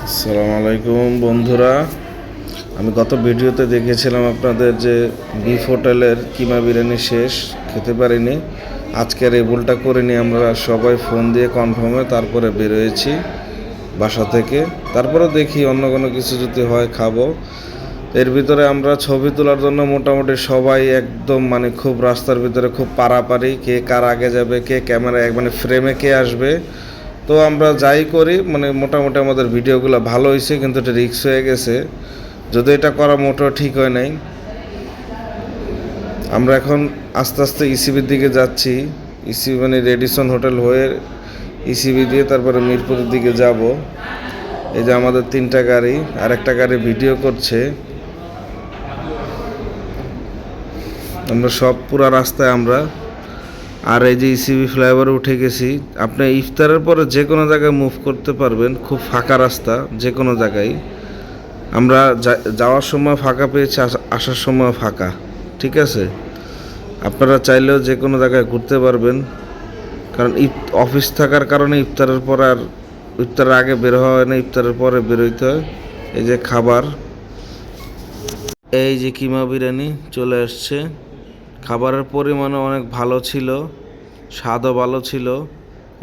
আসসালামু আলাইকুম বন্ধুরা, আমি গত ভিডিওতে দেখেছিলাম আপনাদের যে বিফ হোটেলের কিমা বিরিয়ানি শেষ, খেতে পারিনি। আজকের এই ভুলটা করিনি, আমরা সবাই ফোন দিয়ে কনফার্মে তারপরে বেরোয়েছি বাসা থেকে। তারপরে দেখি অন্য কোনো কিছু যদি হয় খাবো। এর ভিতরে আমরা ছবি তোলার জন্য মোটামুটি সবাই একদম খুব রাস্তার ভিতরে খুব পারাপারি, কে কার আগে যাবে, কে ক্যামেরায় ফ্রেমে কে আসবে। তো আমরা যাই করি মোটামুটি আমাদের ভিডিওগুলো ভালো হয়েছে, কিন্তু এটা রিস্ক হয়ে গেছে, যদি এটা করা মোটেও ঠিক হয় নাই। আমরা এখন আস্তে আস্তে ইসিবির দিকে যাচ্ছি। ইসিবি রেডিসন হোটেল হয়ে ইসিবি দিয়ে তারপরে মিরপুরের দিকে যাব। এই যে আমাদের 3টা গাড়ি, আর একটা গাড়ি ভিডিও করছে। আমরা সব পুরা রাস্তায় আমরা, আর এই যে ইসিবি ফ্লাইওভারে উঠে গেছি। আপনি ইফতারের পরে যে কোনো জায়গায় মুভ করতে পারবেন, খুব ফাঁকা রাস্তা যে কোনো জায়গায়। আমরা যাওয়ার সময় ফাঁকা পেয়েছি, আসার সময় ফাঁকা, ঠিক আছে। আপনারা চাইলেও যে কোনো জায়গায় ঘুরতে পারবেন, কারণ অফিস থাকার কারণে ইফতারের পর আর ইফতারের আগে বের হওয়া হয় না, ইফতারের পরে বেরোইতে হয়। এই যে খাবার, এই যে কিমা বিরিয়ানি চলে আসছে। খাবারের পরিমাণও অনেক ভালো ছিল, স্বাদও ভালো ছিল।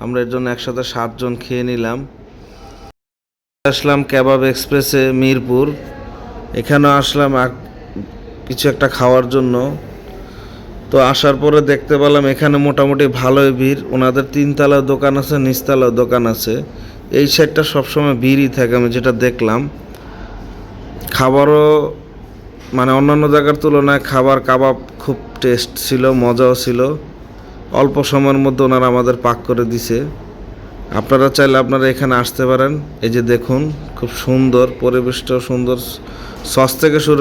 আমরা এর জন্য একসাথে 7 জন খেয়ে নিলাম। আসলাম কেবাব এক্সপ্রেসে মিরপুর, এখানেও আসলাম কিছু একটা খাওয়ার জন্য। তো আসার পরে দেখতে পেলাম এখানে মোটামুটি ভালোই ভিড়। ওনাদের 3তলায় দোকান আছে, নিচতলায় দোকান আছে। এই সাইডটা সবসময় ভিড়ই থাকে, আমি যেটা দেখলাম। খাবারও অন্যান্য জায়গার তুলনায় কাবাব খুব টেস্ট ছিল, মজাও ছিল। অল্প সময়ের মধ্যে ওনারা আমাদের পাক করে দিছে। আপনারা চাইলে আপনারা এখানে আসতে পারেন। এই যে দেখুন, খুব সুন্দর পরিবেশটাও সুন্দর, সস থেকে শুরু